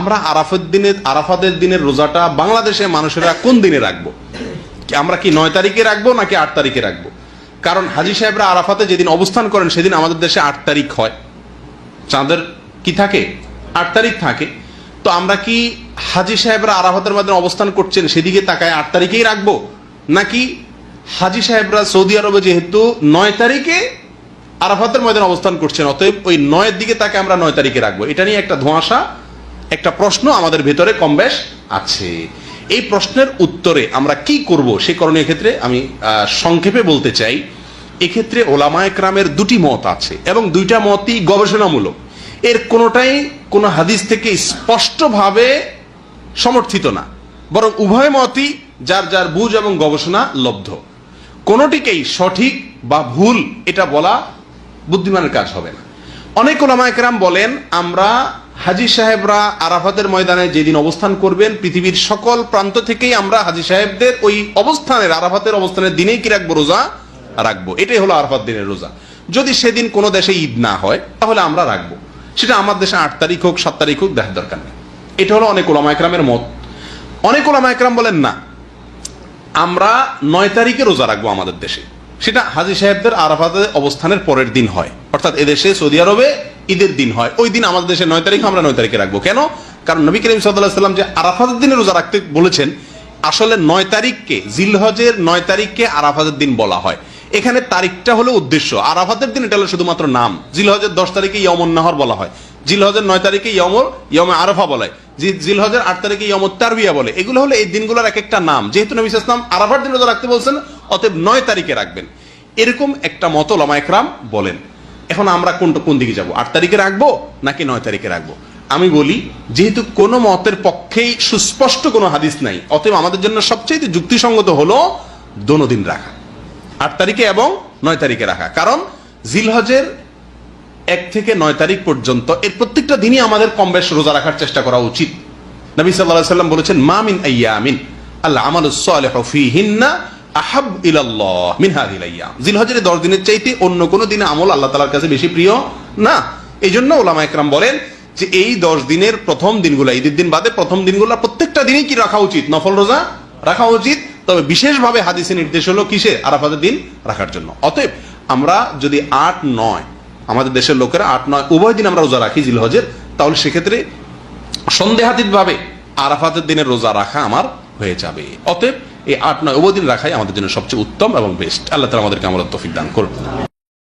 আমরা আরাফাতের দিনের রোজাটা বাংলাদেশে মানুষেরা কোন দিনে রাখবো? আমরা কি 9 তারিখে রাখবো নাকি 8 তারিখে রাখবো? কারণ হাজী সাহেবরা আরাফাতে যেদিন অবস্থান করেন সেদিন আমাদের দেশে 8 তারিখ হয়, চাঁদের কি থাকে 8 তারিখ থাকে। তো আমরা কি হাজী সাহেবরা আরাফাতের মধ্যে অবস্থান করছেন সেদিকে তাকায় 8 তারিখেই রাখবো, নাকি হাজী সাহেবরা সৌদি আরবে যেহেতু 9 তারিখে আরাফাতের ময়দানে অবস্থান করছেন অতএব ওই 9 দিকে তাকে আমরা 9 তারিখে রাখবো? এটা নিয়ে একটা ধোঁয়াশা, একটা প্রশ্ন আমাদের ভেতরে কম বেশ আছে। এই প্রশ্নের উত্তরে আমরা কি করব সে করণীয় ক্ষেত্রে আমি সংক্ষেপে বলতে চাই, এক্ষেত্রে ওলামায়ে কেরামের দুটি মত আছে এবং দুইটা মতই গবেষণামূলক। এর কোনোটাই কোনো হাদিস থেকে স্পষ্টভাবে সমর্থিত না, বরং উভয় মতই যার যার বুঝ এবং গবেষণা লব্ধ। কোনোটিকেই সঠিক বা ভুল এটা বলা বুদ্ধিমানের কাজ হবে না। অনেক ওলামায়ে কেরাম বলেন আমরা হাজী সাহেবরা আরাফাতের ময়দানে যেদিন অবস্থান করবেন পৃথিবীর সকল প্রান্ত থেকেই আমরা হাজী সাহেবদের ওই অবস্থানের আরাফাতের অবস্থানের দিনেই কি রাখবো? রোজা রাখবো। এটাই হলো আরাফাত দিনের রোজা। যদি সেদিন কোনো দেশে ঈদ না হয় তাহলে আমরা রাখবো, সেটা আমার দেশে 8 তারিখ হোক 7 তারিখ হোক দেখার দরকার নেই। এটা হলো অনেক ওলামায়ে কেরামের মত। অনেক ওলামায়ে কেরাম বলেন না, আমরা 9 তারিখে রোজা রাখবো আমাদের দেশে, সেটা হাজী সাহেবদের আরাফাতে অবস্থানের পরের দিন হয়, অর্থাৎ এদেশে সৌদি আরবে ঈদের দিন হয়, ওই দিন আমাদের দেশে 9 তারিখ, আমরা 9 তারিখে রাখবো। কেন? কারণ নবী করিম সাল্লাল্লাহু আলাইহি ওয়াসাল্লাম যে আরাফাতের দিনে রোজা রাখতে বলেছেন, আসলে 9 তারিখকে জিলহজের 9 তারিখকে আরাফাতের দিন বলা হয়। এখানে তারিখটা হলো উদ্দেশ্য, আরাফাতের দিন এটা হলো শুধুমাত্র নাম। জিলহজের 10 তারিখে ইয়ামুন নাহর বলা হয়, জিলহজের 9 তারিখে ইয়ামে আরাফা বলা হয়, জিলহজের 8 তারিখে ইয়ামুত তারবিয়া বলে। এগুলো হলো এই দিনগুলোর এক একটা নাম। যেহেতু নবী সাল্লাল্লাহু আলাইহি ওয়াসাল্লাম আরাফার দিন রোজা রাখতে বলছেন অতএব 9 তারিখে রাখবেন, এরকম একটা মত ওলামায়ে কেরাম বলেন। এখন আমরা কোন দিকে যাব? 8 তারিখে রাখবো নাকি 9 তারিখে রাখবো? আমি বলি, যেহেতু কোনো মতের পক্ষেই সুস্পষ্ট কোনো হাদিস নাই, অতএব আমাদের জন্য সবচেয়ে যুক্তিসঙ্গত হলো দোনো দিন রাখা, 8 তারিখে এবং 9 তারিখে রাখা। কারণ জিলহজের 1 থেকে 9 তারিখ পর্যন্ত এর প্রত্যেকটা দিনই আমাদের কম বেশ রোজা রাখার চেষ্টা করা উচিত। নবী সাল্লাল্লাহু আলাইহি ওয়াসাল্লাম বলেছেন, মা মিন আইয়ামিন আল আমালুস সালিহু ফীহিন্না আহাব ইলাল্লাহ মিন হাযিহিল আইয়াম। জিলহজের 10 দিনের চাইতে অন্য কোন দিনে আমল আল্লাহ তাআলার কাছে বেশি প্রিয় না। এইজন্য ওলামায়ে কেরাম বলেন যে এই 10 দিনের প্রথম দিনগুলো, ঈদের দিন বাদে প্রথম দিনগুলো প্রত্যেকটা দিনই কি রাখা উচিত? নফল রোজা রাখা উচিত। তবে বিশেষভাবে হাদিসে নির্দেশ হলো কিসে? আরাফাতের দিন রাখার জন্য। অতএব আমরা যদি 8-9 আমাদের দেশের লোকেরা 8-9 উভয় দিন আমরা রোজা রাখি জিলহজের, তাহলে সেক্ষেত্রে সন্দেহাতীতভাবে আরাফাতের দিনের রোজা রাখা আমার হয়ে যাবে। অতএব এই 8-9 উভয় দিন রাখাই আমাদের জন্য সবচেয়ে উত্তম এবং বেস্ট। আল্লাহ তাআলা আমাদেরকে আমলের তৌফিক দান করুন।